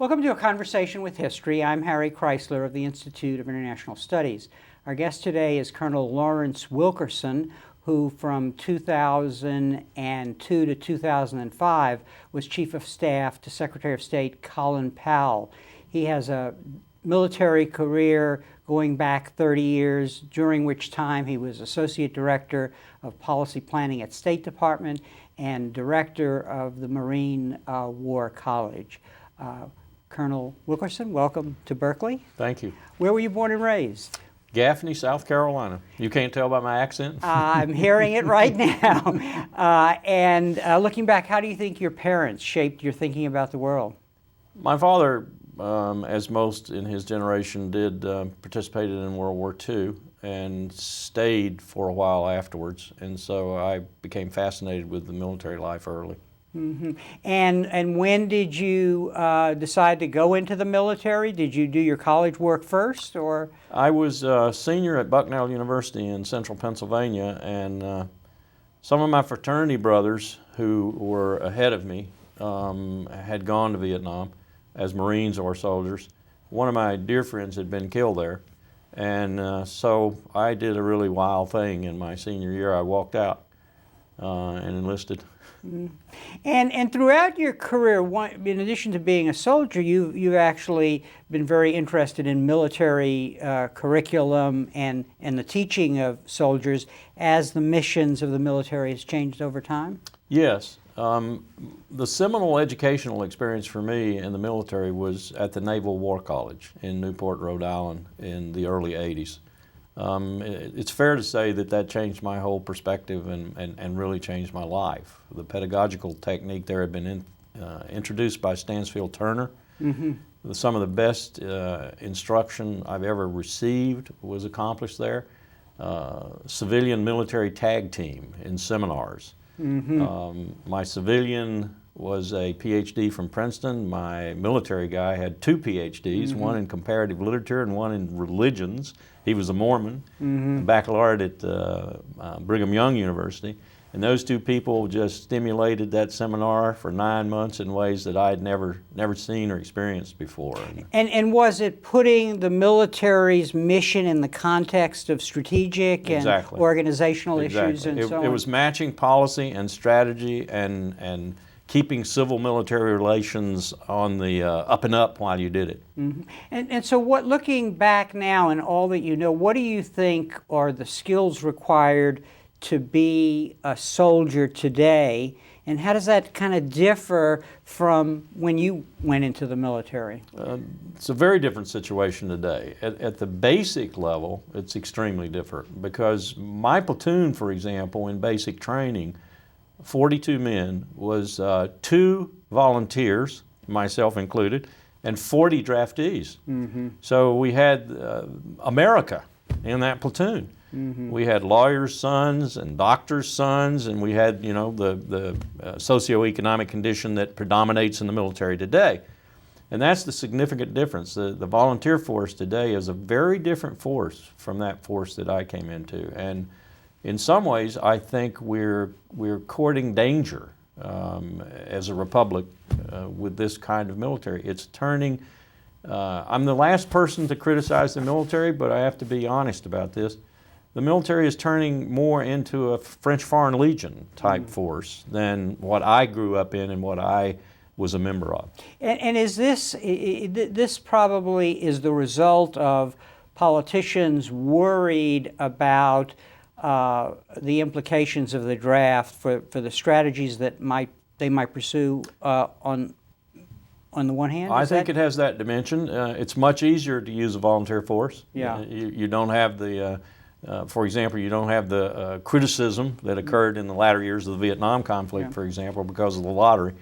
Welcome to A Conversation with History. I'm Harry Kreisler of the Institute of International Studies. Our guest today is Colonel Lawrence Wilkerson, who from 2002 to 2005 was Chief of Staff to Secretary of State Colin Powell. He has a military career going back 30 years, during which time he was Associate Director of Policy Planning at State Department and Director of the Marine War College. Colonel Wilkerson, welcome to Berkeley. Thank you. Where were you born and raised? Gaffney, South Carolina. You can't tell by my accent? I'm hearing it right now. Looking back, how do you think your parents shaped your thinking about the world? My father, as most in his generation did, participated in World War II and stayed for a while afterwards. And so I became fascinated with the military life early. Mm-hmm. And when did you decide to go into the military? Did you do your college work first, or? I was a senior at Bucknell University in central Pennsylvania, and some of my fraternity brothers who were ahead of me had gone to Vietnam as Marines or soldiers. One of my dear friends had been killed there, and so I did a really wild thing in my senior year. I walked out and enlisted. And throughout your career, in addition to being a soldier, you've actually been very interested in military curriculum and the teaching of soldiers as the missions of the military has changed over time? Yes. The seminal educational experience for me in the military was at the Naval War College in Newport, Rhode Island in the early 80s. It's fair to say that that changed my whole perspective and really changed my life. The pedagogical technique there had been introduced by Stansfield Turner. Mm-hmm. Some of the best instruction I've ever received was accomplished there. Civilian military tag team in seminars. Mm-hmm. My civilian was a PhD from Princeton. My military guy had two PhDs, mm-hmm. one in comparative literature and one in religions. He was a Mormon, mm-hmm. a baccalaureate at Brigham Young University. And those two people just stimulated that seminar for 9 months in ways that I'd never seen or experienced before. And was it putting the military's mission in the context of strategic and organizational issues and so on? It was matching policy and strategy and keeping civil-military relations on the up and up while you did it. Mm-hmm. And so looking back now and all that you know, what do you think are the skills required to be a soldier today, and how does that kind of differ from when you went into the military? It's a very different situation today. At the basic level, it's extremely different because my platoon, for example, in basic training, 42 men, was 2 volunteers, myself included, and 40 draftees. Mm-hmm. So we had America in that platoon. Mm-hmm. We had lawyers' sons and doctors' sons, and we had, the socioeconomic condition that predominates in the military today. And that's the significant difference. The volunteer force today is a very different force from that force that I came into. And in some ways, I think we're courting danger as a republic with this kind of military. It's turning. I'm the last person to criticize the military, but I have to be honest about this. The military is turning more into a French Foreign Legion type force than what I grew up in and what I was a member of. And is this probably is the result of politicians worried about the implications of the draft for the strategies that they might pursue on the one hand? I think it has that dimension. It's much easier to use a volunteer force. Yeah. You don't have the, for example, you don't have the criticism that occurred in the latter years of the Vietnam conflict, for example, because of the lottery.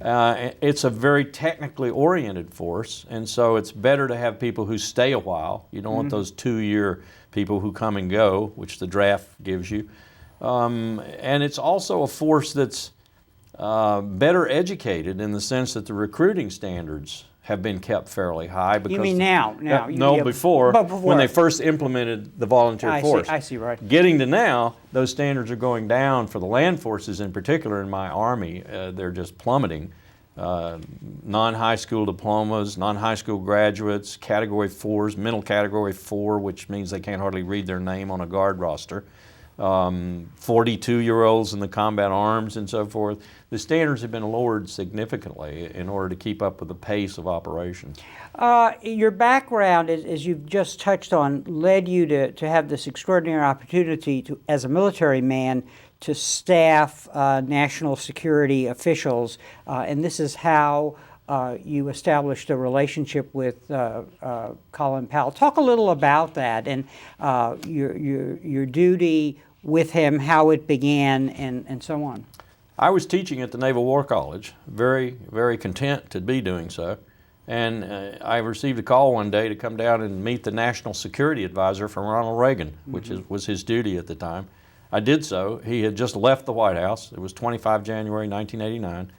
It's a very technically oriented force, and so it's better to have people who stay a while. You don't want those 2-year people who come and go, which the draft gives you. And it's also a force that's better educated in the sense that the recruiting standards have been kept fairly high. Because you mean now? Before, when they first implemented the volunteer force. I see, right. Getting to now, those standards are going down for the land forces in particular. In my Army, they're just plummeting. non-high school diplomas, non-high school graduates, Category 4s, mental Category 4, which means they can't hardly read their name on a guard roster, 42-year-olds in the combat arms and so forth. The standards have been lowered significantly in order to keep up with the pace of operations. Your background, as you've just touched on, led you to have this extraordinary opportunity to, as a military man, to staff national security officials, and this is how you established a relationship with Colin Powell. Talk a little about that and your duty with him, how it began, and so on. I was teaching at the Naval War College, very, very content to be doing so, and I received a call one day to come down and meet the National Security Advisor from Ronald Reagan, which was his duty at the time. I did so. He had just left the White House. It was 25 January 1989.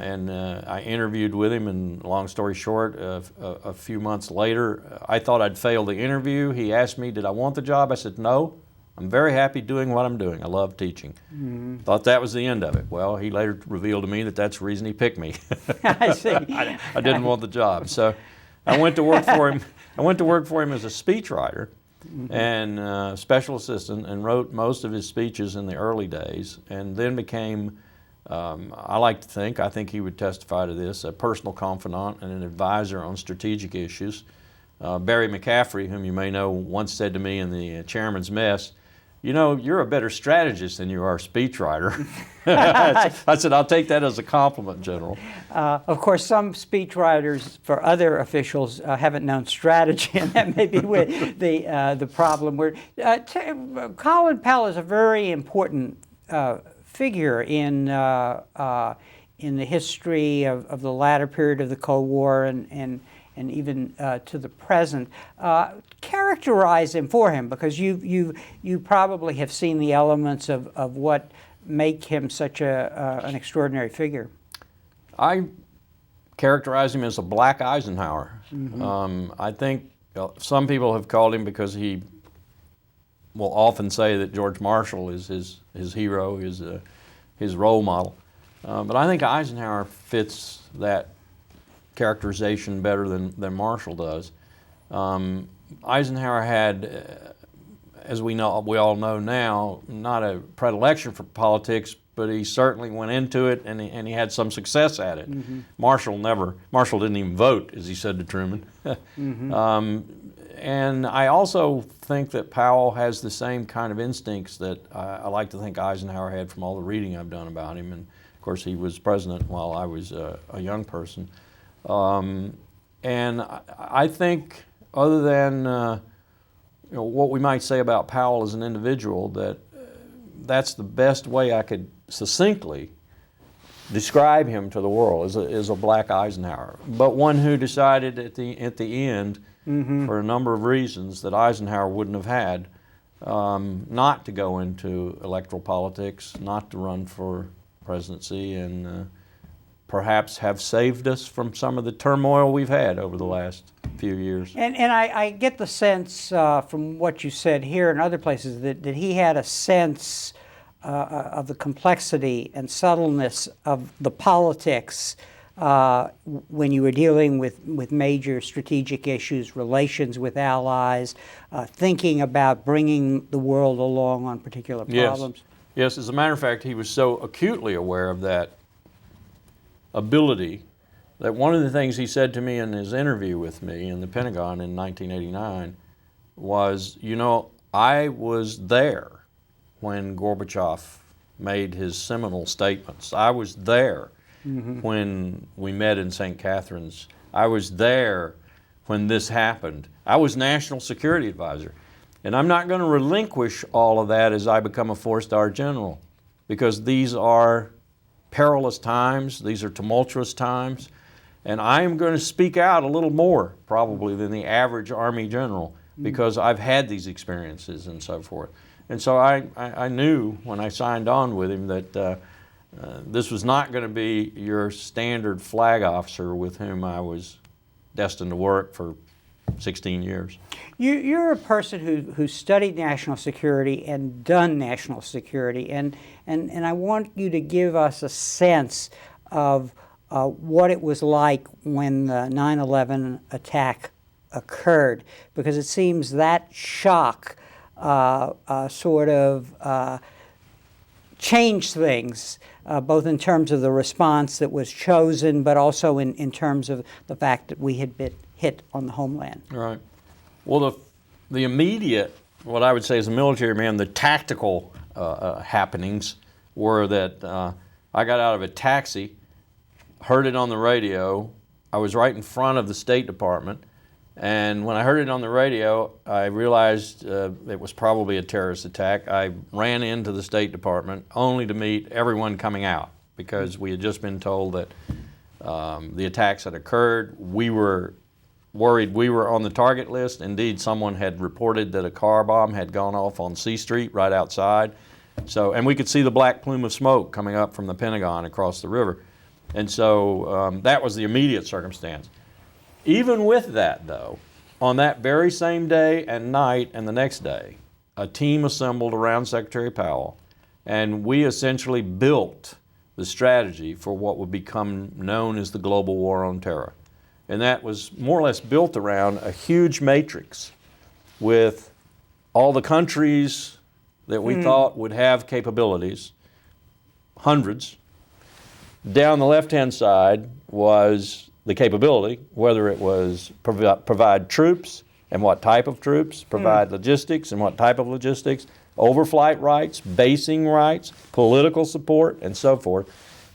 And I interviewed with him, and long story short, a few months later, I thought I'd failed the interview. He asked me, did I want the job? I said, no. I'm very happy doing what I'm doing. I love teaching. Thought that was the end of it. Well, he later revealed to me that that's the reason he picked me. I see. I didn't want the job. So I went to work for him. I went to work for him as a speechwriter and special assistant, and wrote most of his speeches in the early days, and then became, I like to think, I think he would testify to this, a personal confidant and an advisor on strategic issues. Barry McCaffrey, whom you may know, once said to me in the chairman's mess, you know, you're a better strategist than you are a speechwriter. I said, I'll take that as a compliment, General. Of course, some speechwriters for other officials haven't known strategy, and that may be with the problem. Colin Powell is a very important figure in the history of the latter period of the Cold War and even to the present. Characterize him for him, because you probably have seen the elements of what make him such an extraordinary figure. I characterize him as a black Eisenhower. I think some people have called him, because he will often say that George Marshall is his hero, his role model. But I think Eisenhower fits that characterization better than Marshall does. Eisenhower had, as we all know now, not a predilection for politics, but he certainly went into it, and he had some success at it. Marshall didn't even vote, as he said to Truman. And I also think that Powell has the same kind of instincts that I like to think Eisenhower had from all the reading I've done about him. And of course, he was president while I was a young person. And I think, other than what we might say about Powell as an individual, that's the best way I could succinctly describe him to the world, as a black Eisenhower, but one who decided at the end, for a number of reasons that Eisenhower wouldn't have had, not to go into electoral politics, not to run for presidency, and perhaps have saved us from some of the turmoil we've had over the last few years. And I get the sense from what you said here and other places that he had a sense of the complexity and subtleness of the politics when you were dealing with major strategic issues, relations with allies, thinking about bringing the world along on particular problems. Yes, as a matter of fact, he was so acutely aware of that ability that one of the things he said to me in his interview with me in the Pentagon in 1989 was, you know, I was there when Gorbachev made his seminal statements. I was there when we met in St. Catharines. I was there when this happened. I was National Security Advisor. And I'm not going to relinquish all of that as I become a four-star general, because these are perilous times, these are tumultuous times, and I am going to speak out a little more probably than the average Army general, because I've had these experiences and so forth. And so I knew when I signed on with him that this was not going to be your standard flag officer with whom I was destined to work for 16 years. You're a person who studied national security and done national security, and I want you to give us a sense of what it was like when the 9/11 attack occurred, because it seems that shock sort of changed things, both in terms of the response that was chosen, but also in terms of the fact that we had been hit on the homeland. Right. Well, the immediate, what I would say as a military man, the tactical happenings were that I got out of a taxi, heard it on the radio. I was right in front of the State Department, and when I heard it on the radio, I realized it was probably a terrorist attack. I ran into the State Department only to meet everyone coming out, because we had just been told that the attacks had occurred. We were worried we were on the target list. Indeed, someone had reported that a car bomb had gone off on C Street right outside. So, and we could see the black plume of smoke coming up from the Pentagon across the river. And so that was the immediate circumstance. Even with that, though, on that very same day and night and the next day, a team assembled around Secretary Powell, and we essentially built the strategy for what would become known as the global war on terror. And that was more or less built around a huge matrix with all the countries that we thought would have capabilities, hundreds. Down the left-hand side was the capability, whether it was provide troops and what type of troops, provide logistics and what type of logistics, overflight rights, basing rights, political support, and so forth.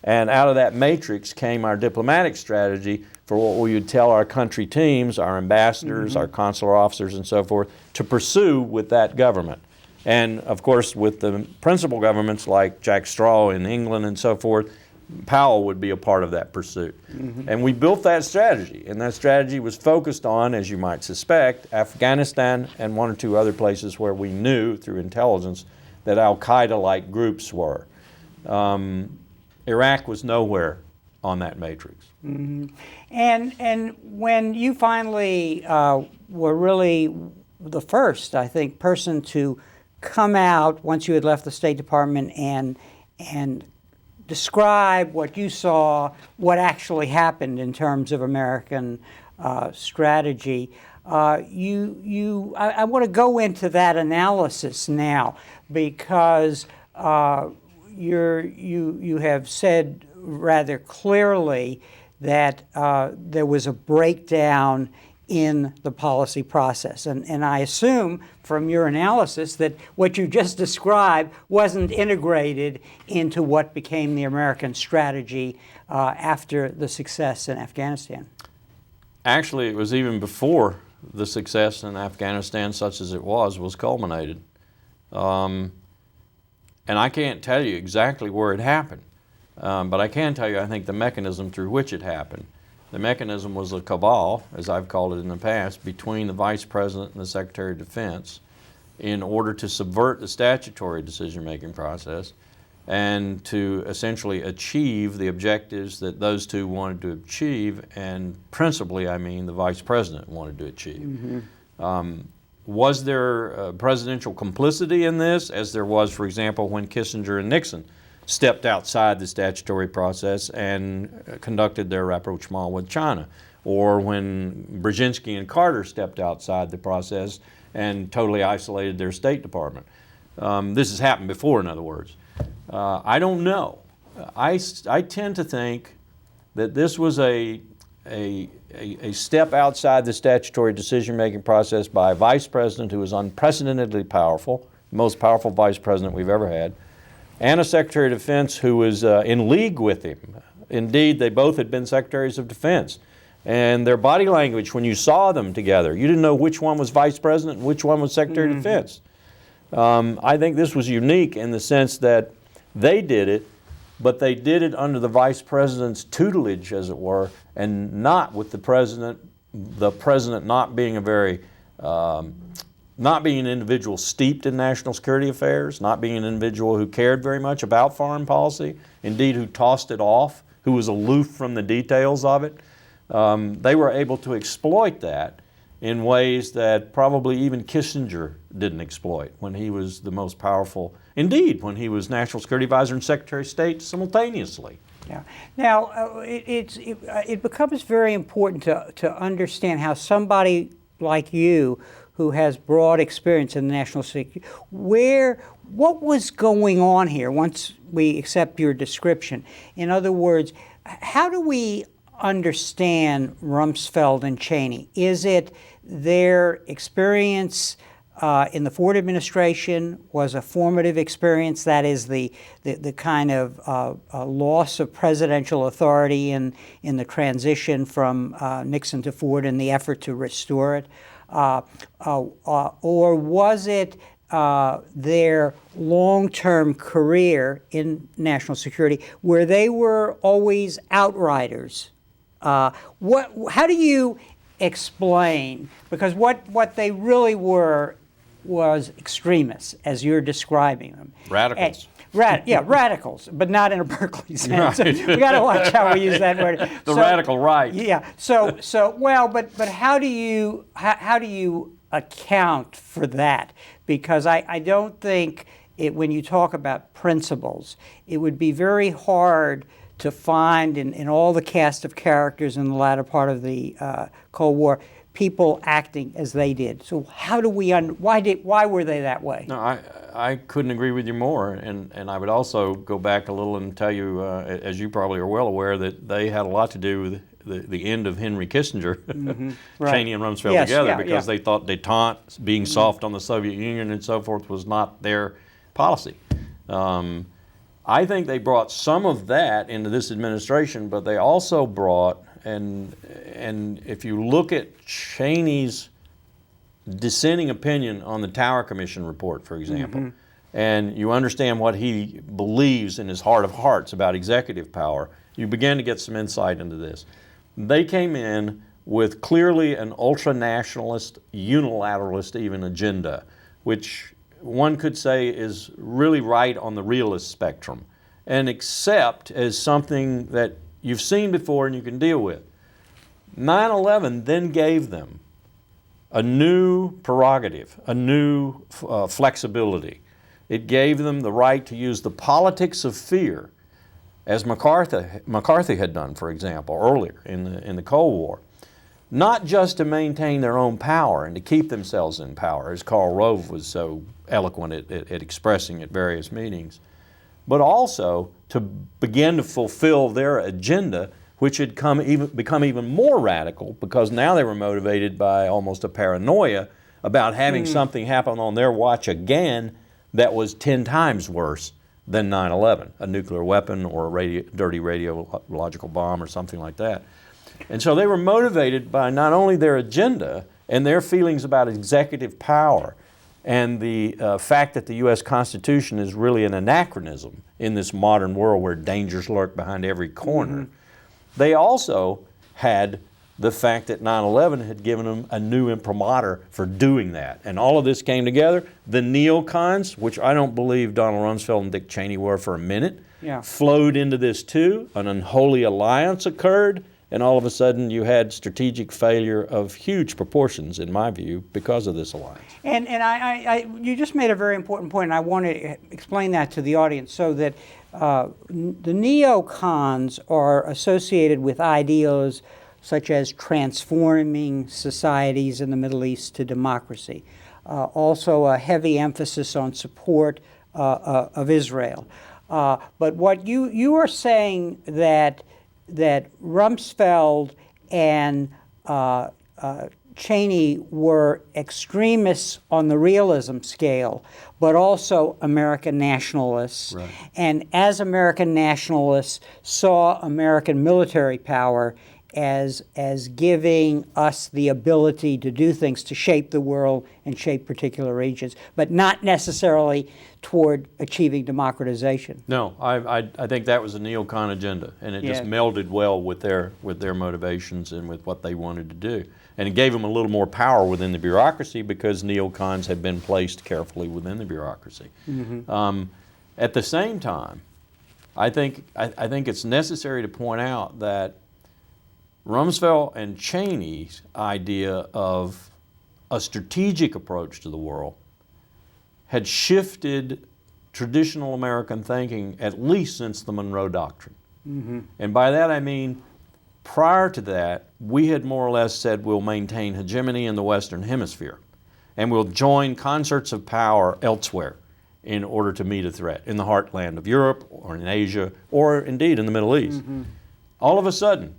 And out of that matrix came our diplomatic strategy for what we would tell our country teams, our ambassadors, our consular officers, and so forth, to pursue with that government. And of course, with the principal governments like Jack Straw in England and so forth, Powell would be a part of that pursuit. And we built that strategy, and that strategy was focused on, as you might suspect, Afghanistan and one or two other places where we knew through intelligence that al-Qaeda-like groups were. Iraq was nowhere on that matrix. And when you finally were really the first, I think, person to come out once you had left the State Department and describe what you saw, what actually happened in terms of American strategy, I want to go into that analysis now, because you have said rather clearly that there was a breakdown in the policy process. And I assume from your analysis that what you just described wasn't integrated into what became the American strategy after the success in Afghanistan. Actually, it was even before the success in Afghanistan, such as it was culminated. And I can't tell you exactly where it happened, but I can tell you, I think, the mechanism through which it happened. The mechanism was a cabal, as I've called it in the past, between the Vice President and the Secretary of Defense in order to subvert the statutory decision-making process and to essentially achieve the objectives that those two wanted to achieve, and principally, I mean, the Vice President wanted to achieve. Was there presidential complicity in this, as there was, for example, when Kissinger and Nixon stepped outside the statutory process and conducted their rapprochement with China, or when Brzezinski and Carter stepped outside the process and totally isolated their State Department? This has happened before, in other words. I don't know. I tend to think that this was a step outside the statutory decision-making process by a vice president who was unprecedentedly powerful, the most powerful vice president we've ever had, and a Secretary of Defense who was in league with him. Indeed, they both had been Secretaries of Defense. And their body language, when you saw them together, you didn't know which one was Vice President and which one was Secretary of Defense. I think this was unique in the sense that they did it, but they did it under the Vice President's tutelage, as it were, and not with the President not being a very not being an individual steeped in national security affairs, not being an individual who cared very much about foreign policy, indeed who tossed it off, who was aloof from the details of it. They were able to exploit that in ways that probably even Kissinger didn't exploit when he was the most powerful, indeed when he was National Security Advisor and Secretary of State simultaneously. Yeah. Now, it becomes very important to understand how somebody like you, who has broad experience in the national security, what was going on here once we accept your description? In other words, how do we understand Rumsfeld and Cheney? Is it their experience in the Ford administration was a formative experience, that is the kind of loss of presidential authority in the transition from Nixon to Ford and the effort to restore it? Or was it their long-term career in national security where they were always outriders? How do you explain, because what they really were was extremists, as you're describing them. Radicals. Radicals, but not in a Berkeley sense. Right. We got to watch how we use that word. The radical right. Yeah. But how do you account for that? Because I don't think when you talk about principles, it would be very hard to find in all the cast of characters in the latter part of the Cold War people acting as they did. So how do we why were they that way? No, I couldn't agree with you more, and I would also go back a little and tell you, as you probably are well aware, that they had a lot to do with the end of Henry Kissinger, right. Cheney and Rumsfeld together, because they thought détente, being soft on the Soviet Union and so forth, was not their policy. I think they brought some of that into this administration, but they also brought, and if you look at Cheney's dissenting opinion on the Tower Commission report, for example, and you understand what he believes in his heart of hearts about executive power, you begin to get some insight into this. They came in with clearly an ultra-nationalist, unilateralist even agenda, which one could say is really right on the realist spectrum, and accept as something that you've seen before and you can deal with. 9/11 then gave them a new prerogative, a new flexibility. It gave them the right to use the politics of fear, as McCarthy had done, for example, earlier in the Cold War, not just to maintain their own power and to keep themselves in power, as Karl Rove was so eloquent at expressing at various meetings, but also to begin to fulfill their agenda, which had become even more radical because now they were motivated by almost a paranoia about having something happen on their watch again that was 10 times worse than 9/11, a nuclear weapon or a dirty radiological bomb or something like that. And so they were motivated by not only their agenda and their feelings about executive power and the fact that the U.S. Constitution is really an anachronism in this modern world where dangers lurk behind every corner. They also had the fact that 9/11 had given them a new imprimatur for doing that. And all of this came together. The neocons, which I don't believe Donald Rumsfeld and Dick Cheney were for a minute, flowed into this too. An unholy alliance occurred, and all of a sudden you had strategic failure of huge proportions, in my view, because of this alliance. And you just made a very important point, and I want to explain that to the audience so that the neocons are associated with ideals such as transforming societies in the Middle East to democracy. Also a heavy emphasis on support of Israel. But what you are saying that Rumsfeld and Cheney were extremists on the realism scale, but also American nationalists. Right. And as American nationalists saw American military power as giving us the ability to do things, to shape the world and shape particular regions, but not necessarily toward achieving democratization. No, I think that was a neocon agenda, and it just melded well with their motivations and with what they wanted to do. And it gave them a little more power within the bureaucracy because neocons had been placed carefully within the bureaucracy. At the same time, I think it's necessary to point out that Rumsfeld and Cheney's idea of a strategic approach to the world had shifted traditional American thinking at least since the Monroe Doctrine. And by that I mean, prior to that, we had more or less said we'll maintain hegemony in the Western Hemisphere, and we'll join concerts of power elsewhere in order to meet a threat, in the heartland of Europe, or in Asia, or indeed in the Middle East. All of a sudden,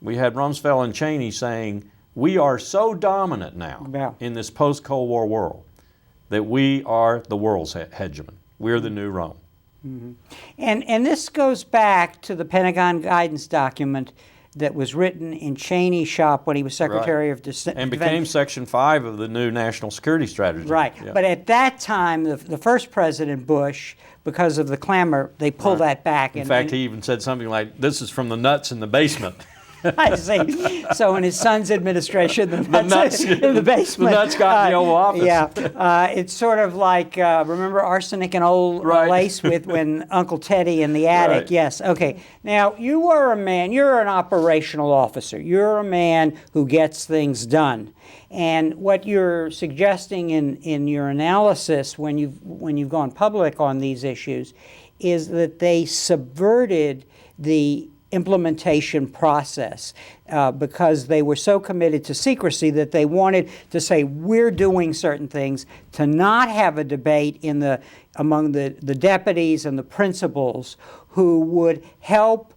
we had Rumsfeld and Cheney saying, we are so dominant now in this post-Cold War world that we are the world's hegemon. We're the new Rome. And this goes back to the Pentagon guidance document that was written in Cheney's shop when he was Secretary of Defense. And became Section 5 of the new National Security Strategy. Right. Yeah. But at that time, the first President Bush, because of the clamor, they pulled that back. In fact, he even said something like, this is from the nuts in the basement. I see. So in his son's administration, the nuts in the basement. The nuts got in the Oval Office. Yeah. It's sort of like, remember arsenic and old lace with when Uncle Teddy in the attic? Right. Yes. Okay. Now, you are a man, you're an operational officer. You're a man who gets things done. And what you're suggesting in your analysis when you've gone public on these issues is that they subverted the implementation process because they were so committed to secrecy that they wanted to say we're doing certain things, to not have a debate among the deputies and the principals who would help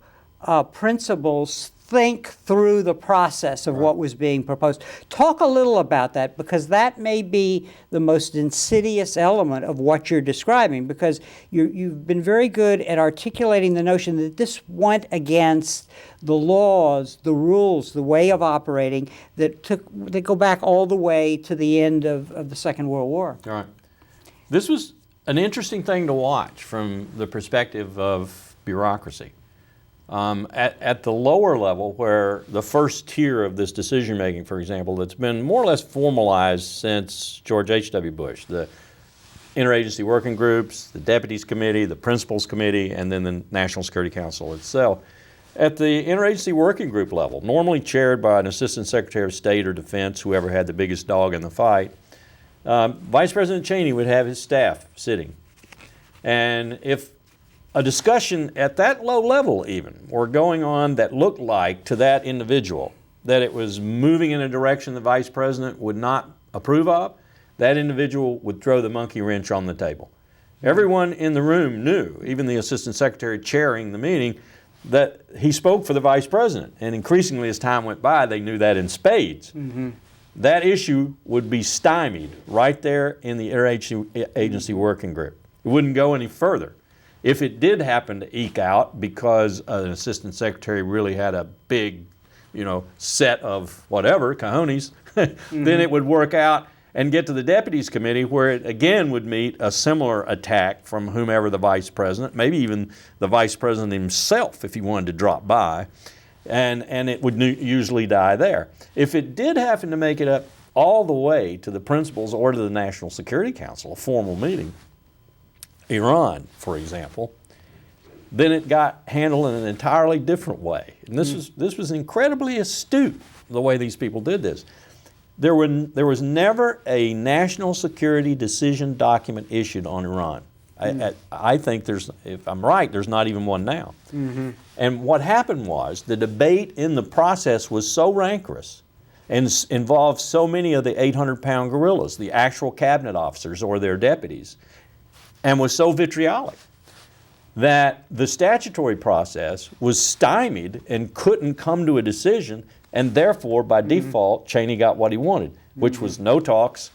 principals think through the process of what was being proposed. Talk a little about that, because that may be the most insidious element of what you're describing, because you've been very good at articulating the notion that this went against the laws, the rules, the way of operating that go back all the way to the end of the Second World War. All right. This was an interesting thing to watch from the perspective of bureaucracy. At the lower level, where the first tier of this decision-making, for example, that's been more or less formalized since George H.W. Bush, the interagency working groups, the Deputies Committee, the Principals Committee, and then the National Security Council itself. At the interagency working group level, normally chaired by an Assistant Secretary of State or Defense, whoever had the biggest dog in the fight, Vice President Cheney would have his staff sitting. And if a discussion at that low level even were going on that looked like to that individual that it was moving in a direction the Vice President would not approve of, that individual would throw the monkey wrench on the table. Everyone in the room knew, even the Assistant Secretary chairing the meeting, that he spoke for the Vice President. And increasingly as time went by, they knew that in spades. That issue would be stymied right there in the interagency working group. It wouldn't go any further. If it did happen to eke out because an assistant secretary really had a big, set of whatever, cojones, then it would work out and get to the Deputies Committee, where it again would meet a similar attack from whomever the Vice President, maybe even the Vice President himself if he wanted to drop by, and it would usually die there. If it did happen to make it up all the way to the principals or to the National Security Council, a formal meeting, Iran, for example, then it got handled in an entirely different way. And this was incredibly astute, the way these people did this. There was never a national security decision document issued on Iran. I think if I'm right, there's not even one now. And what happened was the debate in the process was so rancorous and involved so many of the 800-pound gorillas, the actual cabinet officers or their deputies, and was so vitriolic that the statutory process was stymied and couldn't come to a decision, and therefore, by default, Cheney got what he wanted, which was no talks,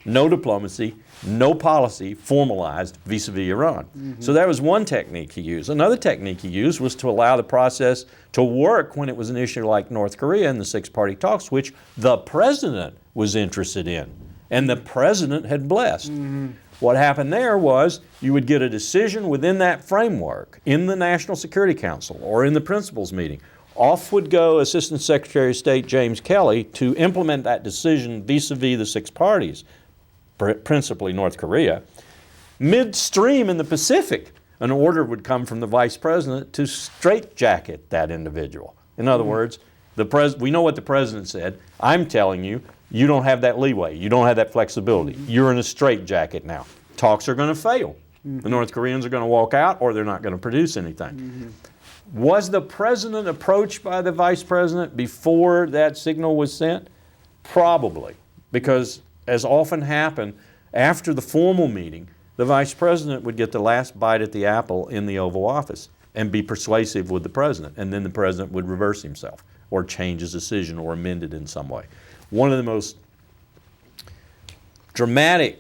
no diplomacy, no policy formalized vis-a-vis Iran. So that was one technique he used. Another technique he used was to allow the process to work when it was an issue like North Korea and the six-party talks, which the President was interested in, and the President had blessed. What happened there was you would get a decision within that framework in the National Security Council or in the principals meeting. Off would go Assistant Secretary of State James Kelly to implement that decision vis-a-vis the six parties, principally North Korea. Midstream in the Pacific, an order would come from the Vice President to straitjacket that individual. In other words, we know what the President said. I'm telling you, you don't have that leeway. You don't have that flexibility. You're in a straitjacket now. Talks are going to fail. The North Koreans are going to walk out or they're not going to produce anything. Was the president approached by the vice president before that signal was sent? Probably, because as often happened, after the formal meeting, the vice president would get the last bite at the apple in the Oval Office and be persuasive with the president, and then the president would reverse himself or change his decision or amend it in some way. One of the most dramatic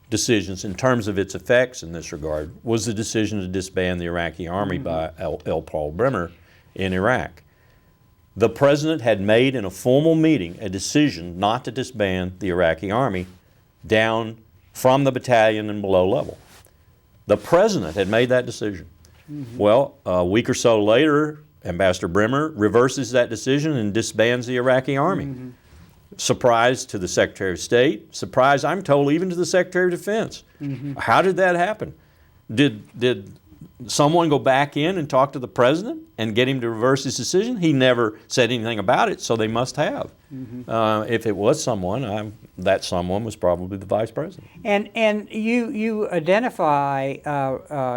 decisions in terms of its effects in this regard was the decision to disband the Iraqi army by L. Paul Bremer in Iraq. The president had made in a formal meeting a decision not to disband the Iraqi army down from the battalion and below level. The president had made that decision. Well, a week or so later, Ambassador Bremer reverses that decision and disbands the Iraqi army. Surprise to the Secretary of State, surprise, I'm told, even to the Secretary of Defense. How did that happen? Did someone go back in and talk to the president and get him to reverse his decision? He never said anything about it, so they must have. If it was someone, that someone was probably the vice president. And you identify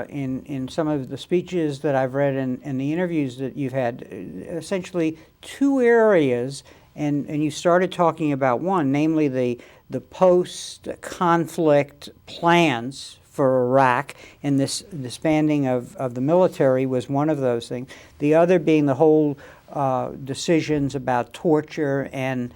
in some of the speeches that I've read and the interviews that you've had, essentially two areas. And you started talking about one, namely the post-conflict plans for Iraq, and this disbanding of the military was one of those things. The other being the whole decisions about torture and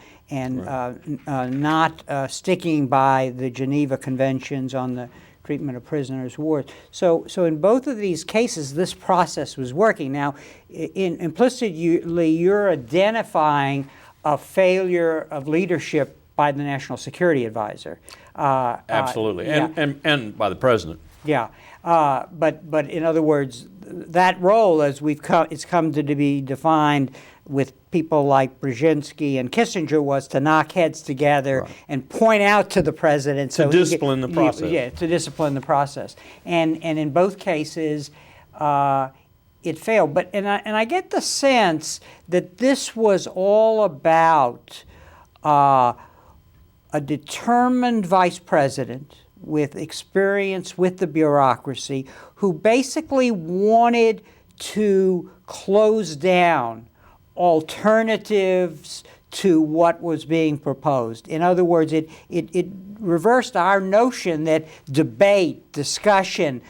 not sticking by the Geneva Conventions on the treatment of prisoners of war. So in both of these cases, this process was working. Now, implicitly, you're identifying a failure of leadership by the National Security Advisor. Absolutely, and by the president. Yeah, but in other words, that role, as it's come to be defined with people like Brzezinski and Kissinger, was to knock heads together and point out to the president. To discipline the process. Yeah, to discipline the process. And in both cases, it failed. But I get the sense that this was all about a determined vice president with experience with the bureaucracy who basically wanted to close down alternatives to what was being proposed. In other words, it reversed our notion that debate, discussion,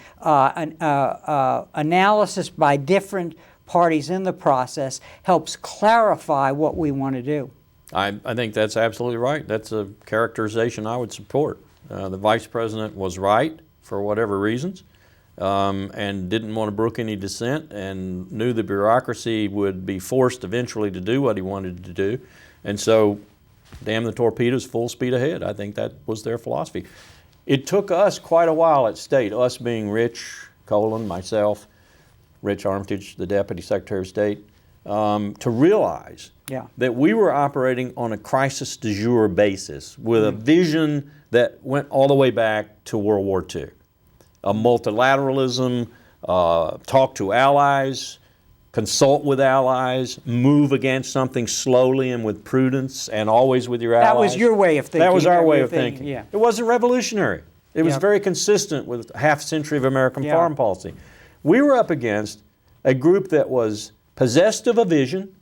analysis by different parties in the process helps clarify what we want to do. I think that's absolutely right. That's a characterization I would support. The vice president was right for whatever reasons, and didn't want to brook any dissent, and knew the bureaucracy would be forced eventually to do what he wanted to do. And so, damn the torpedoes, full speed ahead. I think that was their philosophy. It took us quite a while at State, us being Rich, Colin, myself, Rich Armitage, the Deputy Secretary of State, to realize that we were operating on a crisis du jour basis with a vision that went all the way back to World War II. A multilateralism, talk to allies, consult with allies, move against something slowly and with prudence, and always with your allies. That was your way of thinking. That was our way of thinking. Yeah. It wasn't revolutionary. It was very consistent with half a century of American foreign policy. We were up against a group that was possessed of a vision,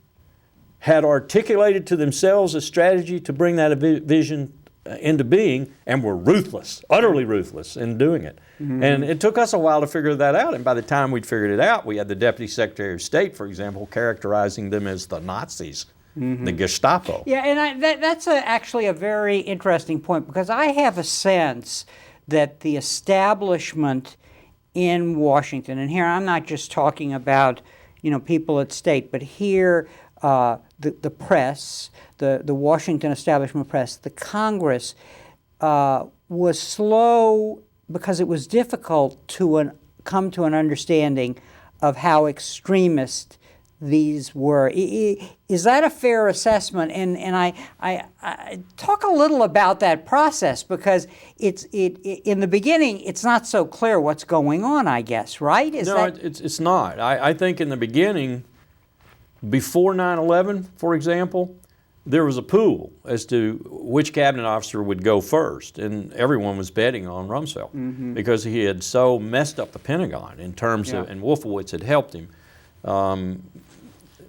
had articulated to themselves a strategy to bring that vision into being, and were ruthless, utterly ruthless in doing it. And it took us a while to figure that out, and by the time we'd figured it out, we had the Deputy Secretary of State, for example, characterizing them as the Nazis, the Gestapo. Yeah, and that's actually a very interesting point, because I have a sense that the establishment in Washington, and here I'm not just talking about people at State, but here the press, the Washington establishment press, the Congress was slow because it was difficult to come to an understanding of how extremist these were. Is that a fair assessment? And I talk a little about that process, because in the beginning it's not so clear what's going on, I guess, right? It's not. I think in the beginning, before 9/11, for example, there was a pool as to which cabinet officer would go first, and everyone was betting on Rumsfeld because he had so messed up the Pentagon in terms of, and Wolfowitz had helped him.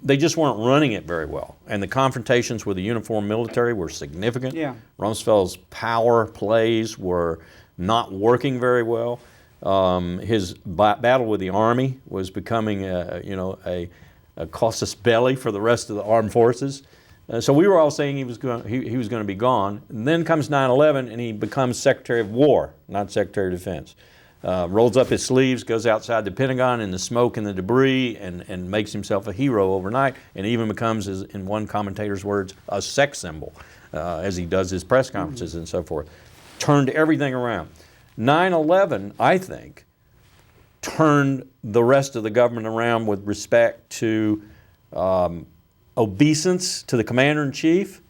they just weren't running it very well. And the confrontations with the uniformed military were significant. Yeah. Rumsfeld's power plays were not working very well. His battle with the Army was becoming a casus belli for the rest of the armed forces. So we were all saying he was going to be gone. And then comes 9/11 and he becomes Secretary of War, not Secretary of Defense. Rolls up his sleeves, goes outside the Pentagon in the smoke and the debris, and makes himself a hero overnight, and even becomes, in one commentator's words, a sex symbol as he does his press conferences and so forth. Turned everything around. 9/11, I think, turned the rest of the government around with respect to obeisance to the commander-in-chief,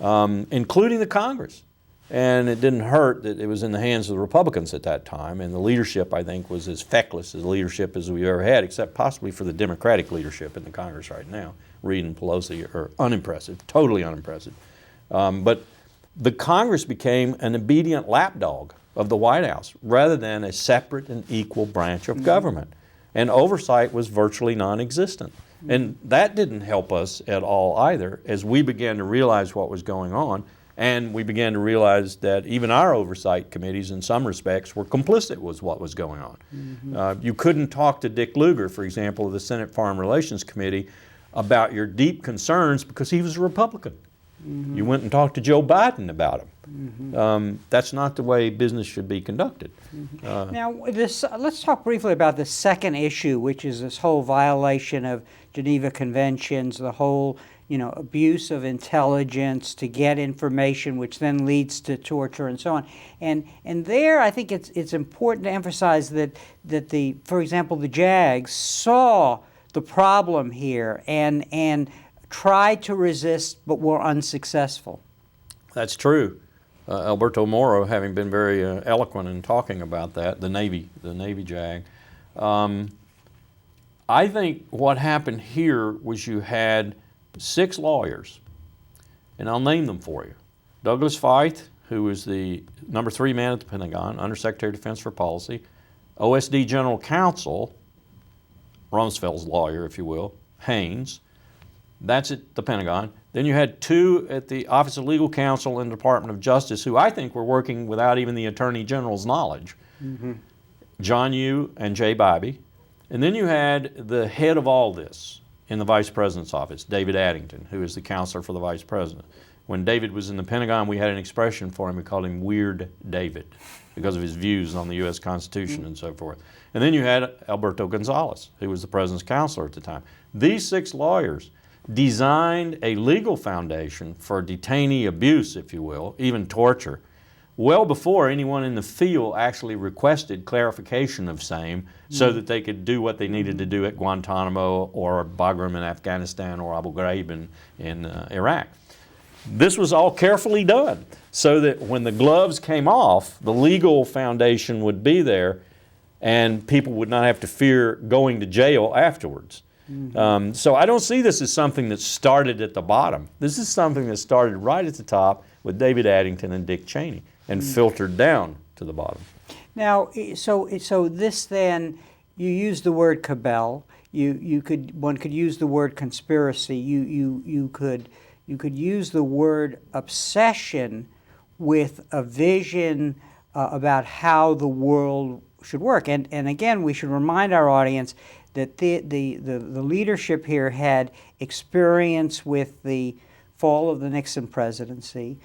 including the Congress. And it didn't hurt that it was in the hands of the Republicans at that time, and the leadership, I think, was as feckless as leadership as we ever had, except possibly for the Democratic leadership in the Congress right now. Reid and Pelosi are unimpressive, totally unimpressive. But the Congress became an obedient lapdog of the White House rather than a separate and equal branch of government. And oversight was virtually non-existent. And that didn't help us at all either as we began to realize what was going on. And we began to realize that even our oversight committees, in some respects, were complicit with what was going on. You couldn't talk to Dick Lugar, for example, of the Senate Foreign Relations Committee, about your deep concerns because he was a Republican. You went and talked to Joe Biden about him. That's not the way business should be conducted. Now, let's talk briefly about the second issue, which is this whole violation of Geneva Conventions, the whole abuse of intelligence to get information, which then leads to torture and so on. And there, I think it's important to emphasize that for example, the JAGs saw the problem here and tried to resist, but were unsuccessful. That's true. Alberto Moro, having been very eloquent in talking about that, the Navy JAG. I think what happened here was you had 6 lawyers, and I'll name them for you. Douglas Feith, who was the number 3 man at the Pentagon, Undersecretary of Defense for Policy, OSD General Counsel, Rumsfeld's lawyer, if you will, Haynes. That's at the Pentagon. Then you had 2 at the Office of Legal Counsel and Department of Justice, who I think were working without even the Attorney General's knowledge, John Yoo and Jay Bybee. And then you had the head of all this in the Vice President's office, David Addington, who is the counselor for the Vice President. When David was in the Pentagon, we had an expression for him. We called him Weird David because of his views on the U.S. Constitution and so forth. And then you had Alberto Gonzales, who was the President's counselor at the time. These 6 lawyers designed a legal foundation for detainee abuse, if you will, even torture, well before anyone in the field actually requested clarification of same so that they could do what they needed to do at Guantanamo or Bagram in Afghanistan or Abu Ghraib in Iraq. This was all carefully done so that when the gloves came off, the legal foundation would be there and people would not have to fear going to jail afterwards. So I don't see this as something that started at the bottom. This is something that started right at the top with David Addington and Dick Cheney and filtered down to the bottom. Now, so this then, you use the word cabal. One could use the word conspiracy. You could use the word obsession with a vision about how the world should work. And again, we should remind our audience that the leadership here had experience with the fall of the Nixon presidency.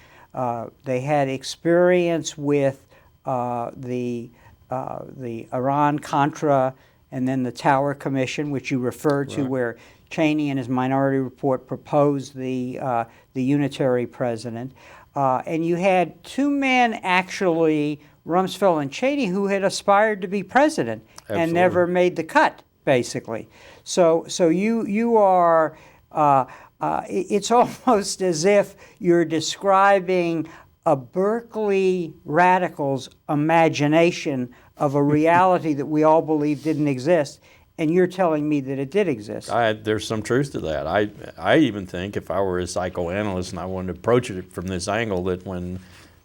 They had experience with the Iran-Contra and then the Tower Commission, which you referred to, where Cheney in his minority report proposed the unitary president. And you had 2 men, actually, Rumsfeld and Cheney, who had aspired to be president and never made the cut, basically. So you are, it's almost as if you're describing a Berkeley radical's imagination of a reality that we all believe didn't exist, and you're telling me that it did exist. There's some truth to that. I even think if I were a psychoanalyst and I wanted to approach it from this angle, that when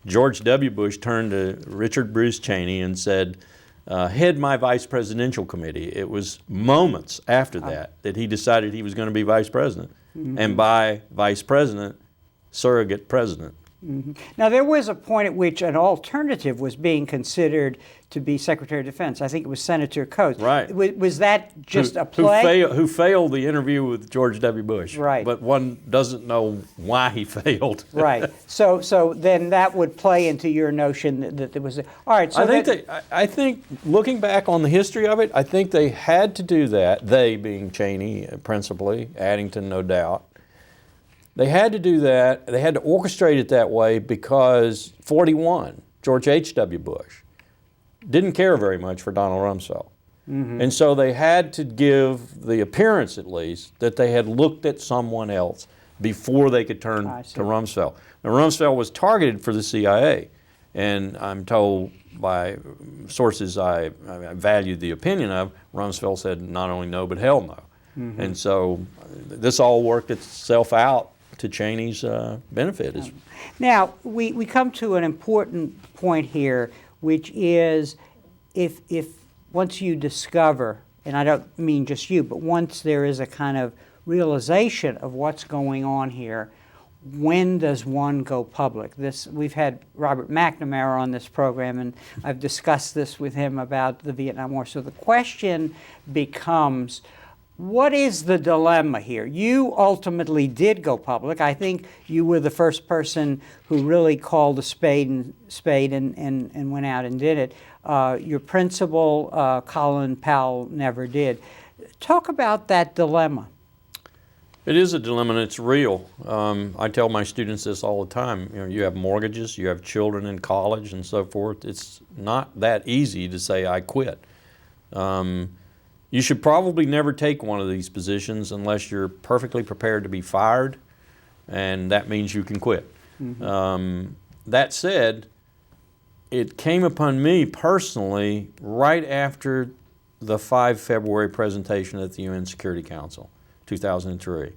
George W. Bush turned to Richard Bruce Cheney and said, head my vice presidential committee. It was moments after that he decided he was going to be vice president. And by vice president, surrogate president. Now, there was a point at which an alternative was being considered to be Secretary of Defense. I think it was Senator Coates. Right. Was that just a play? Who failed the interview with George W. Bush. Right. But one doesn't know why he failed. Right. So then that would play into your notion that there was all right. So I think looking back on the history of it, I think they had to do that. They being Cheney principally, Addington no doubt. They had to do that. They had to orchestrate it that way because 41, George H.W. Bush, didn't care very much for Donald Rumsfeld. And so they had to give the appearance, at least, that they had looked at someone else before they could turn to Rumsfeld. Now, Rumsfeld was targeted for the CIA, and I'm told by sources I valued the opinion of, Rumsfeld said not only no, but hell no. And so this all worked itself out to Cheney's benefit. Now, we come to an important point here, which is if once you discover, and I don't mean just you, but once there is a kind of realization of what's going on here, when does one go public? We've had Robert McNamara on this program, and I've discussed this with him about the Vietnam War. So the question becomes, what is the dilemma here? You ultimately did go public. I think you were the first person who really called a spade and went out and did it. Your principal, Colin Powell, never did. Talk about that dilemma. It is a dilemma, and it's real. I tell my students this all the time. You have mortgages, you have children in college and so forth. It's not that easy to say, I quit. You should probably never take one of these positions unless you're perfectly prepared to be fired, and that means you can quit. That said, it came upon me personally right after the 5 February presentation at the UN Security Council, 2003.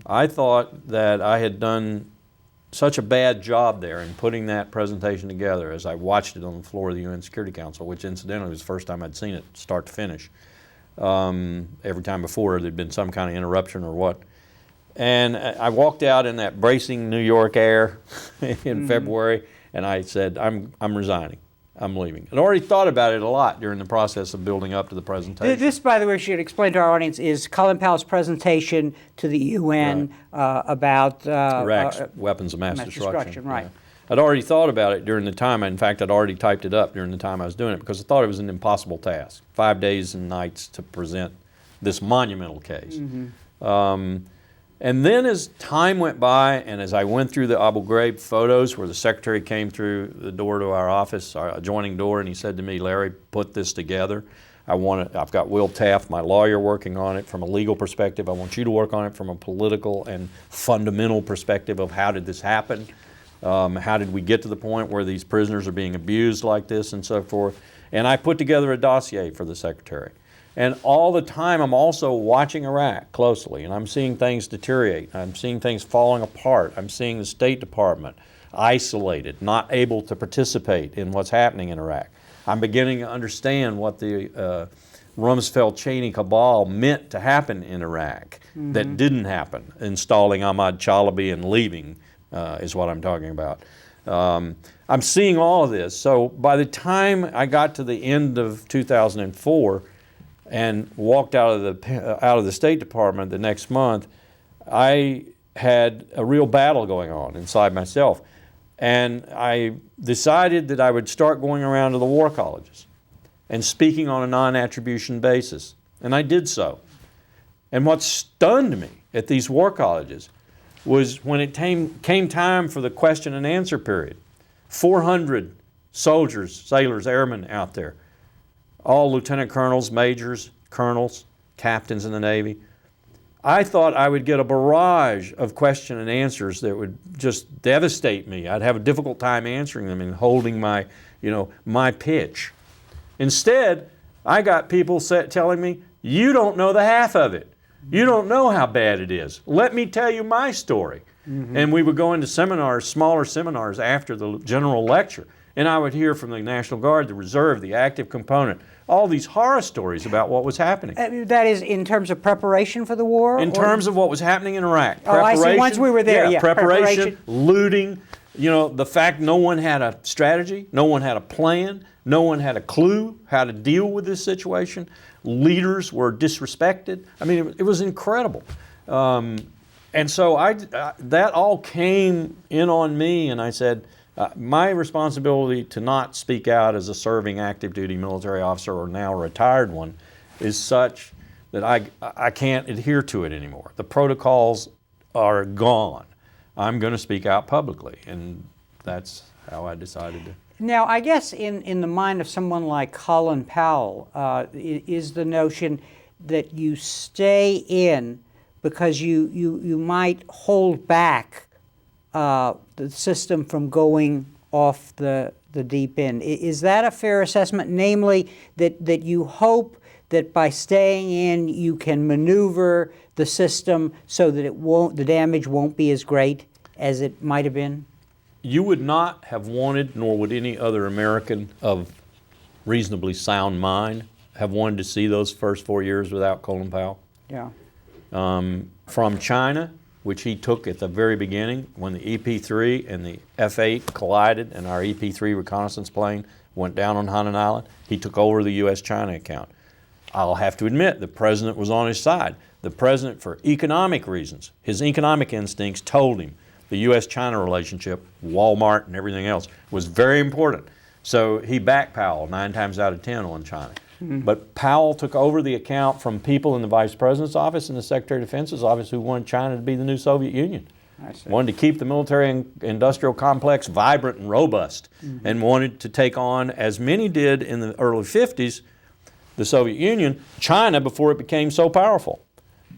I thought that I had done such a bad job there in putting that presentation together as I watched it on the floor of the UN Security Council, which incidentally was the first time I'd seen it start to finish. Every time before there'd been some kind of interruption or what. And I walked out in that bracing New York air in February, and I said, I'm resigning. I'm leaving. I'd already thought about it a lot during the process of building up to the presentation. This, by the way, should explain to our audience, is Colin Powell's presentation to the UN about Iraq's weapons of mass destruction. Right. Yeah. I'd already thought about it during the time. In fact, I'd already typed it up during the time I was doing it because I thought it was an impossible task, 5 days and nights to present this monumental case. And then as time went by and as I went through the Abu Ghraib photos where the secretary came through the door to our office, our adjoining door, and he said to me, Larry, put this together. I've got Will Taft, my lawyer, working on it from a legal perspective. I want you to work on it from a political and fundamental perspective of how did this happen? How did we get to the point where these prisoners are being abused like this and so forth? And I put together a dossier for the secretary. And all the time I'm also watching Iraq closely, and I'm seeing things deteriorate. I'm seeing things falling apart. I'm seeing the State Department isolated, not able to participate in what's happening in Iraq. I'm beginning to understand what the Rumsfeld-Cheney cabal meant to happen in Iraq that didn't happen, installing Ahmad Chalabi and leaving. Is what I'm talking about. I'm seeing all of this. So by the time I got to the end of 2004 and walked out of the State Department the next month, I had a real battle going on inside myself. And I decided that I would start going around to the war colleges and speaking on a non-attribution basis. And I did so. And what stunned me at these war colleges was when it came time for the question and answer period. 400 soldiers, sailors, airmen out there, all lieutenant colonels, majors, colonels, captains in the Navy. I thought I would get a barrage of question and answers that would just devastate me. I'd have a difficult time answering them and holding my pitch. Instead, I got people telling me, you don't know the half of it. You don't know how bad it is. Let me tell you my story. And we would go into seminars, smaller seminars after the general lecture. And I would hear from the National Guard, the Reserve, the active component, all these horror stories about what was happening. That is in terms of preparation for the war? In terms of what was happening in Iraq. Oh, I see. Once we were there, yeah. Preparation, looting, the fact no one had a strategy, no one had a plan, no one had a clue how to deal with this situation. Leaders were disrespected. I mean, it was incredible. And so that all came in on me, and I said, my responsibility to not speak out as a serving active duty military officer or now retired one is such that I can't adhere to it anymore. The protocols are gone. I'm going to speak out publicly, and that's how I decided to. Now, I guess in the mind of someone like Colin Powell is the notion that you stay in because you might hold back the system from going off the deep end. Is that a fair assessment? Namely, that you hope that by staying in you can maneuver the system so that the damage won't be as great as it might have been? You would not have wanted, nor would any other American of reasonably sound mind, have wanted to see those first 4 years without Colin Powell. Yeah. From China, which he took at the very beginning when the EP-3 and the F-8 collided and our EP-3 reconnaissance plane went down on Hainan Island, he took over the U.S.-China account. I'll have to admit, the president was on his side. The president, for economic reasons, his economic instincts told him the U.S.-China relationship, Walmart and everything else, was very important. So he backed Powell 9 times out of 10 on China. Mm-hmm. But Powell took over the account from people in the Vice President's office and the Secretary of Defense's office who wanted China to be the new Soviet Union. Wanted to keep the military and industrial complex vibrant and robust, mm-hmm. and wanted to take on, as many did in the early 50s, the Soviet Union, China before it became so powerful.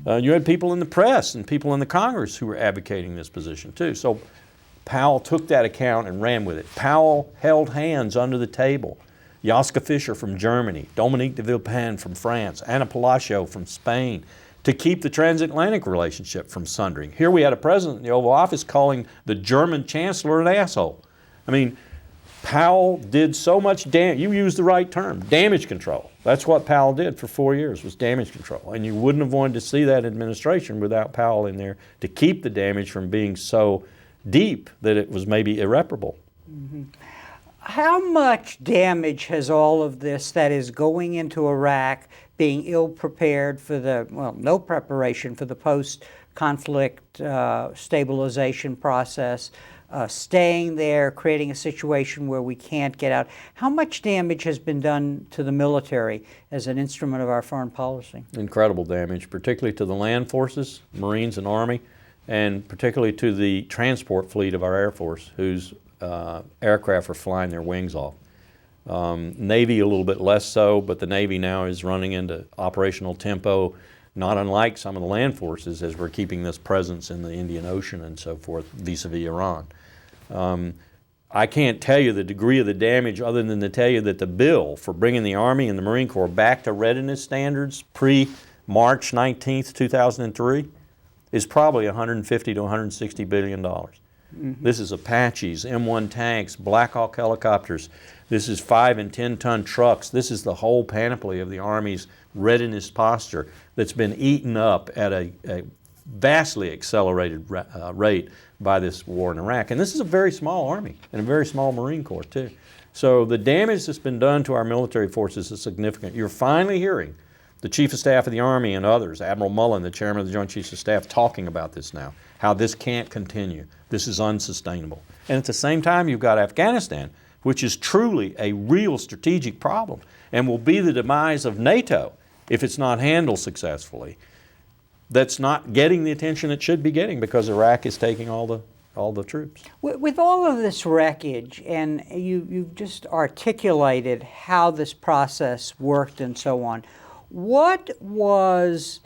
You had people in the press and people in the Congress who were advocating this position too. So Powell took that account and ran with it. Powell held hands under the table. Joschka Fischer from Germany, Dominique de Villepin from France, Ana Palacio from Spain, to keep the transatlantic relationship from sundering. Here we had a president in the Oval Office calling the German chancellor an asshole. I mean, Powell did so much damage. You used the right term, damage control. That's what Powell did for 4 years, was damage control. And you wouldn't have wanted to see that administration without Powell in there to keep the damage from being so deep that it was maybe irreparable. Mm-hmm. How much damage has all of this that is going into Iraq, being ill-prepared for no preparation for the post-conflict stabilization process, staying there, creating a situation where we can't get out. How much damage has been done to the military as an instrument of our foreign policy? Incredible damage, particularly to the land forces, Marines and Army, and particularly to the transport fleet of our Air Force, whose aircraft are flying their wings off. Navy a little bit less so, but the Navy now is running into operational tempo, not unlike some of the land forces as we're keeping this presence in the Indian Ocean and so forth vis-a-vis Iran. I can't tell you the degree of the damage other than to tell you that the bill for bringing the Army and the Marine Corps back to readiness standards pre-March 19th, 2003 is probably $150 to $160 billion. Mm-hmm. This is Apaches, M1 tanks, Black Hawk helicopters. This is 5 and 10 ton trucks. This is the whole panoply of the Army's readiness posture that's been eaten up at a vastly accelerated rate by this war in Iraq. And this is a very small Army and a very small Marine Corps too. So the damage that's been done to our military forces is significant. You're finally hearing the Chief of Staff of the Army and others, Admiral Mullen, the Chairman of the Joint Chiefs of Staff, talking about this now, how this can't continue. This is unsustainable. And at the same time, you've got Afghanistan, which is truly a real strategic problem and will be the demise of NATO if it's not handled successfully. That's not getting the attention it should be getting because Iraq is taking all the troops. With all of this wreckage, and you've just articulated how this process worked and so on, what was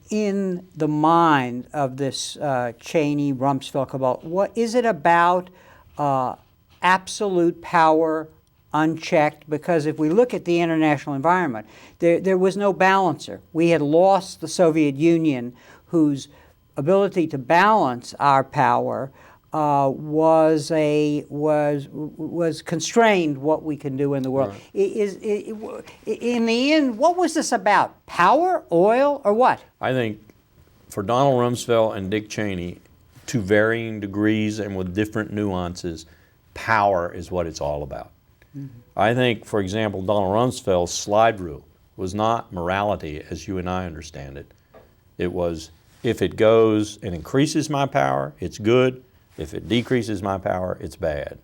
in the mind of this Cheney-Rumsfeld cabal? What is it about absolute power unchecked? Because if we look at the international environment, there was no balancer. We had lost the Soviet Union, whose ability to balance our power was constrained what we can do in the world. Right. In the end, what was this about? Power, oil, or what? I think for Donald Rumsfeld and Dick Cheney, to varying degrees and with different nuances, power is what it's all about. Mm-hmm. I think, for example, Donald Rumsfeld's slide rule was not morality as you and I understand it. It was, if it goes and increases my power, it's good. If it decreases my power, it's bad.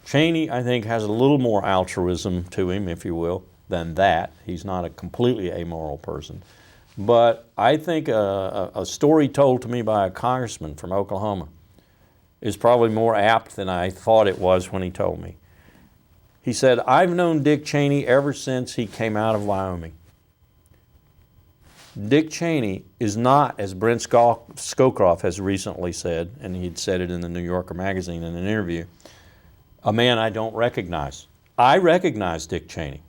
Cheney, I think, has a little more altruism to him, if you will, than that. He's not a completely amoral person. But I think a story told to me by a congressman from Oklahoma is probably more apt than I thought it was when he told me. He said, I've known Dick Cheney ever since he came out of Wyoming. Dick Cheney is not, as Brent Scowcroft has recently said, and he'd said it in the New Yorker magazine in an interview, a man I don't recognize. I recognize Dick Cheney.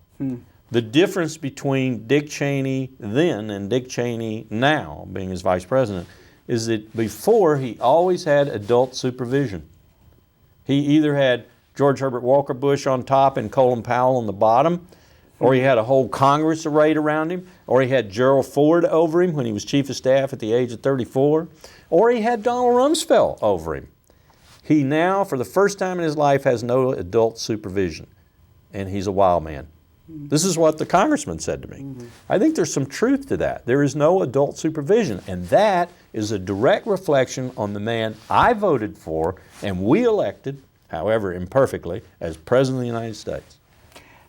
The difference between Dick Cheney then and Dick Cheney now, being his vice president, is that before he always had adult supervision. He either had George Herbert Walker Bush on top and Colin Powell on the bottom, or he had a whole Congress arrayed around him, or he had Gerald Ford over him when he was chief of staff at the age of 34, or he had Donald Rumsfeld over him. He now, for the first time in his life, has no adult supervision, and he's a wild man. This is what the congressman said to me. Mm-hmm. I think there's some truth to that. There is no adult supervision, and that is a direct reflection on the man I voted for and we elected, however imperfectly, as President of the United States.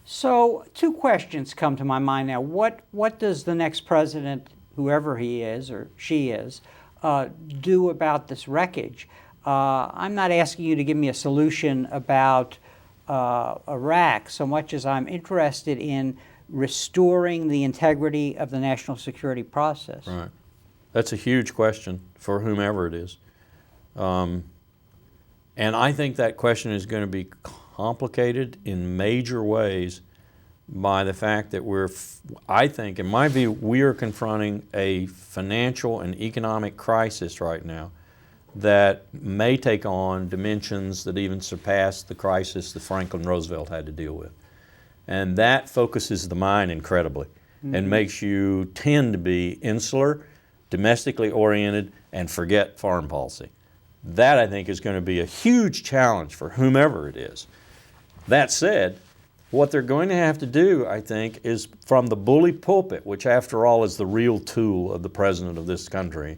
So, two questions come to my mind now. What does the next president, whoever he is or she is, do about this wreckage? I'm not asking you to give me a solution about Iraq so much as I'm interested in restoring the integrity of the national security process. Right. That's a huge question for whomever it is. And I think that question is going to be complicated in major ways by the fact that I think, in my view, we are confronting a financial and economic crisis right now that may take on dimensions that even surpass the crisis that Franklin Roosevelt had to deal with. And that focuses the mind incredibly and makes you tend to be insular, domestically oriented, and forget foreign policy. That, I think, is going to be a huge challenge for whomever it is. That said, what they're going to have to do, I think, is from the bully pulpit, which after all is the real tool of the president of this country,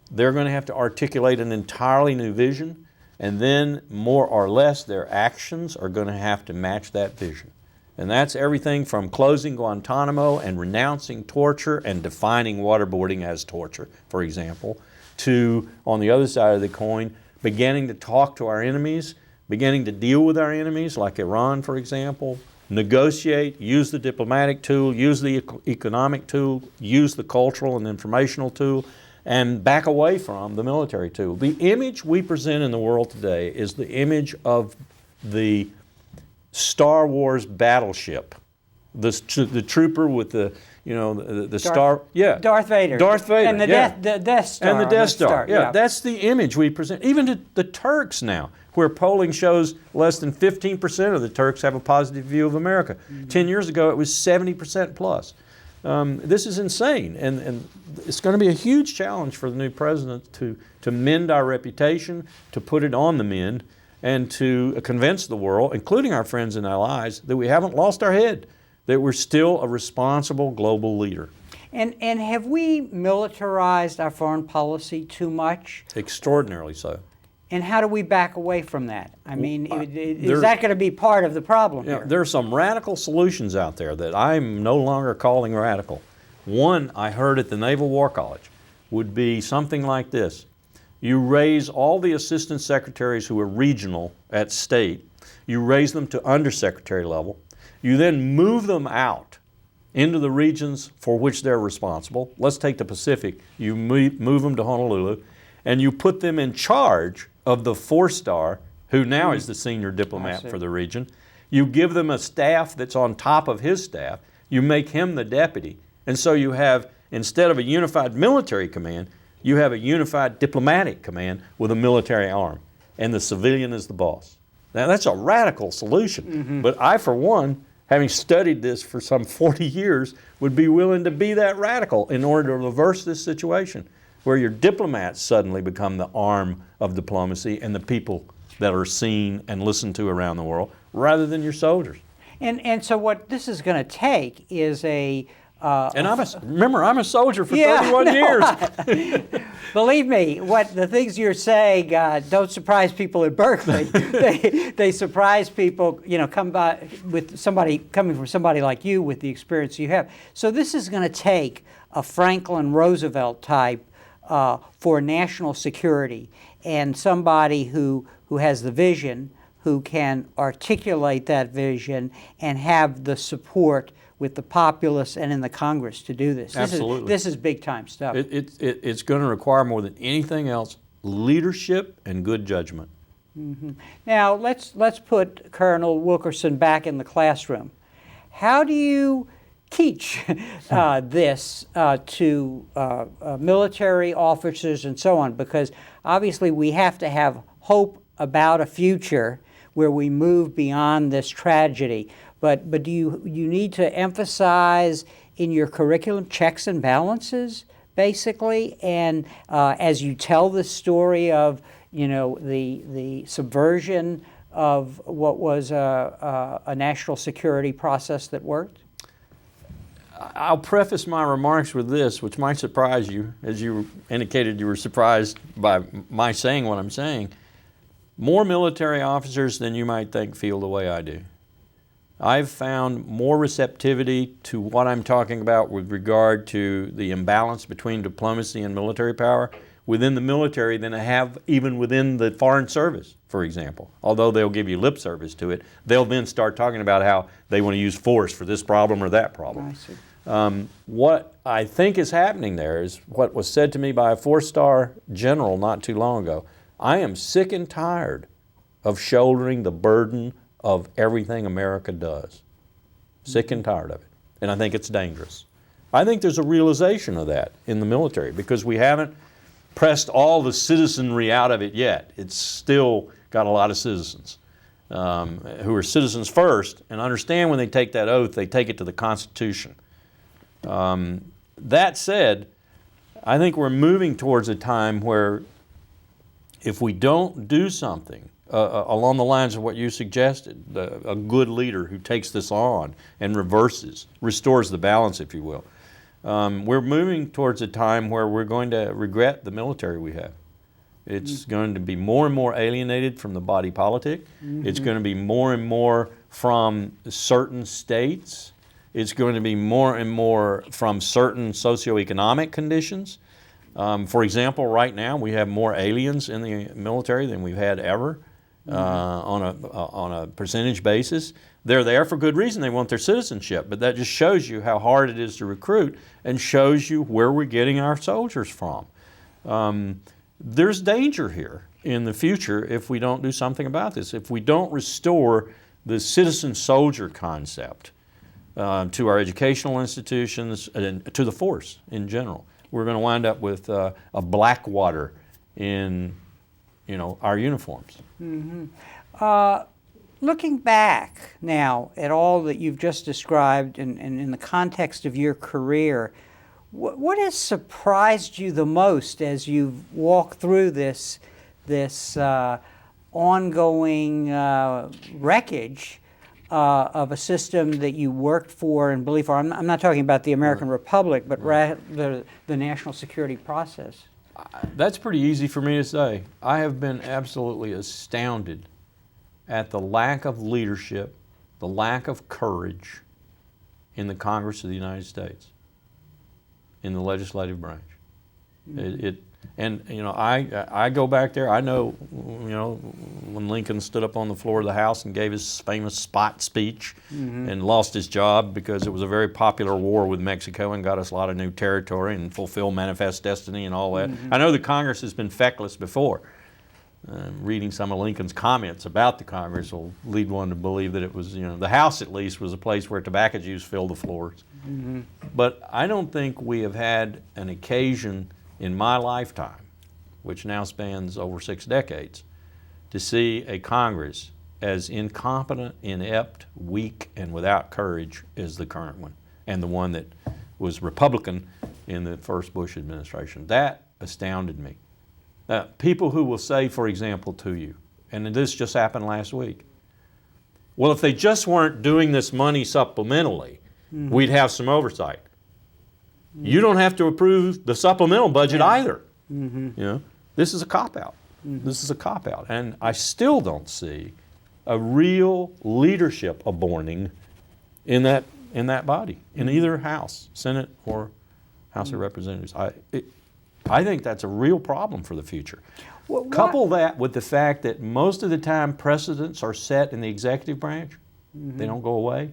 they're going to have to articulate an entirely new vision, and then more or less their actions are going to have to match that vision. And that's everything from closing Guantanamo and renouncing torture and defining waterboarding as torture, for example, to, on the other side of the coin, beginning to talk to our enemies, beginning to deal with our enemies, like Iran, for example, negotiate, use the diplomatic tool, use the economic tool, use the cultural and informational tool, and back away from the military tool. The image we present in the world today is the image of the Star Wars battleship, the trooper with the Darth Vader. Darth Vader. And the Death Star. And the Death Star. Yeah, that's the image we present. Even to the Turks now, where polling shows less than 15% of the Turks have a positive view of America. 10 years ago, it was 70% plus. This is insane, and it's going to be a huge challenge for the new president to mend our reputation, to put it on the mend, and to convince the world, including our friends and allies, that we haven't lost our head, that we're still a responsible global leader. And have we militarized our foreign policy too much? Extraordinarily so. And how do we back away from that? I mean, is that going to be part of the problem here? There are some radical solutions out there that I'm no longer calling radical. One I heard at the Naval War College would be something like this. You raise all the assistant secretaries who are regional at state, you raise them to undersecretary level, you then move them out into the regions for which they're responsible. Let's take the Pacific. You move them to Honolulu, and you put them in charge of the 4-star, who now is the senior diplomat for the region. You give them a staff that's on top of his staff. You make him the deputy. And so you have, instead of a unified military command, you have a unified diplomatic command with a military arm. and the civilian is the boss. Now that's a radical solution, but I, for one, having studied this for some 40 years, would be willing to be that radical in order to reverse this situation, where your diplomats suddenly become the arm of diplomacy and the people that are seen and listened to around the world, rather than your soldiers. And so what this is going to take is remember, I'm a soldier for 31 years. Believe me, the things you're saying don't surprise people at Berkeley. they surprise people, coming from somebody like you with the experience you have. So this is going to take a Franklin Roosevelt type for national security, and somebody who has the vision, who can articulate that vision and have the support with the populace and in the Congress to do this. Absolutely. This is big time stuff. It's going to require more than anything else leadership and good judgment. Now let's put Colonel Wilkerson back in the classroom. How do you teach this to military officers and so on? Because obviously we have to have hope about a future where we move beyond this tragedy. But do you need to emphasize in your curriculum checks and balances, basically, and as you tell the story of the subversion of what was a national security process that worked? I'll preface my remarks with this, which might surprise you, as you indicated you were surprised by my saying what I'm saying. More military officers than you might think feel the way I do. I've found more receptivity to what I'm talking about with regard to the imbalance between diplomacy and military power within the military than I have even within the foreign service, for example. Although they'll give you lip service to it, they'll then start talking about how they want to use force for this problem or that problem. I see. What I think is happening there is what was said to me by a 4-star general not too long ago. I am sick and tired of shouldering the burden of everything America does. Sick and tired of it. And I think it's dangerous. I think there's a realization of that in the military because we haven't pressed all the citizenry out of it yet. It's still got a lot of citizens who are citizens first and understand when they take that oath, they take it to the Constitution. That said, I think we're moving towards a time where if we don't do something along the lines of what you suggested, a good leader who takes this on and restores the balance, if you will, we're moving towards a time where we're going to regret the military we have. It's going to be more and more alienated from the body politic. It's going to be more and more from certain states. It's going to be more and more from certain socioeconomic conditions. For example, right now we have more aliens in the military than we've had ever on a percentage basis. They're there for good reason. They want their citizenship, but that just shows you how hard it is to recruit and shows you where we're getting our soldiers from. There's danger here in the future if we don't do something about this. If we don't restore the citizen-soldier concept to our educational institutions and to the force in general, we're going to wind up with a blackwater in, our uniforms. Looking back now at all that you've just described and in the context of your career, what has surprised you the most as you've walked through this ongoing wreckage of a system that you worked for and believed for? I'm not talking about the American Republic, but rather the national security process. That's pretty easy for me to say. I have been absolutely astounded at the lack of leadership, the lack of courage in the Congress of the United States, in the legislative branch. I go back there. I know, when Lincoln stood up on the floor of the House and gave his famous spot speech and lost his job because it was a very popular war with Mexico and got us a lot of new territory and fulfilled Manifest Destiny and all that. I know the Congress has been feckless before. Reading some of Lincoln's comments about the Congress will lead one to believe that it was, the House at least was a place where tobacco juice filled the floors. But I don't think we have had an occasion in my lifetime, which now spans over 6 decades, to see a Congress as incompetent, inept, weak, and without courage as the current one, and the one that was Republican in the first Bush administration. That astounded me. People who will say, for example, to you, and this just happened last week, well, if they just weren't doing this money supplementally, we'd have some oversight. You don't have to approve the supplemental budget either. You know, this is a cop-out. This is a cop-out. And I still don't see a real leadership aborting in that body, in either House, Senate or House of Representatives. I think that's a real problem for the future. Well, Couple that with the fact that most of the time precedents are set in the executive branch. They don't go away.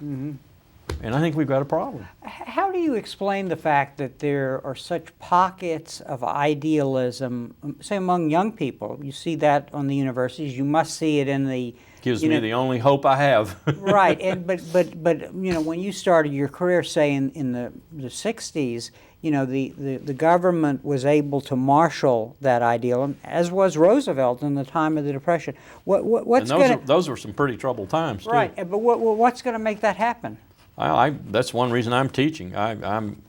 And I think we've got a problem. How do you explain the fact that there are such pockets of idealism, say among young people? You see that on the universities. You must see it in the Gives me the only hope I have. right, and but you know, when you started your career, say in the 60s, you know, the government was able to marshal that idealism, as was Roosevelt in the time of the Depression. What's those were some pretty troubled times, too. Right, but what's going to make that happen? That's one reason I'm teaching. I'm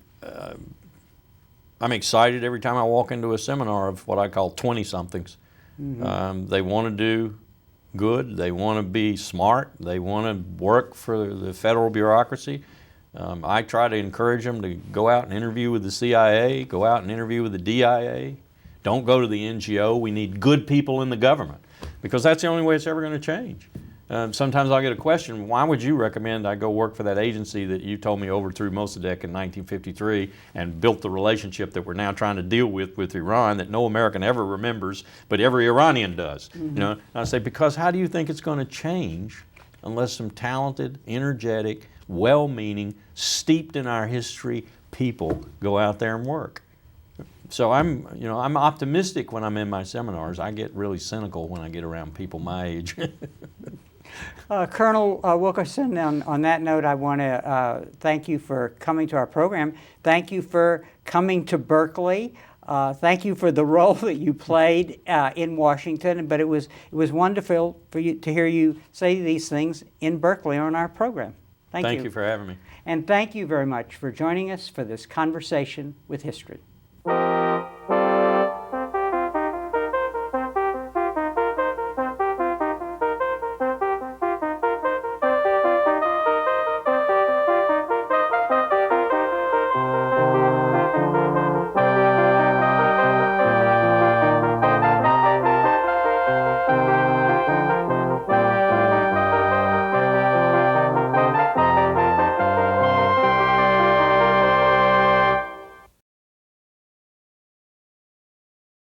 excited every time I walk into a seminar of what I call 20-somethings. They want to do good. They want to be smart. They want to work for the federal bureaucracy. I try to encourage them to go out and interview with the CIA, go out and interview with the DIA. Don't go to the NGO. We need good people in the government, because that's the only way it's ever going to change. Sometimes I'll get a question, why would you recommend I go work for that agency that you told me overthrew Mossadegh in 1953 and built the relationship that we're now trying to deal with Iran that no American ever remembers, but every Iranian does? You know, and I say, because how do you think it's going to change unless some talented, energetic, well-meaning, steeped in our history people go out there and work? So I'm optimistic when I'm in my seminars. I get really cynical when I get around people my age. Colonel Wilkerson, on that note, I want to thank you for coming to our program. Thank you for coming to Berkeley. Thank you for the role that you played in Washington. But it was wonderful for you to hear you say these things in Berkeley on our program. Thank you. Thank you for having me. And thank you very much for joining us for this conversation with history.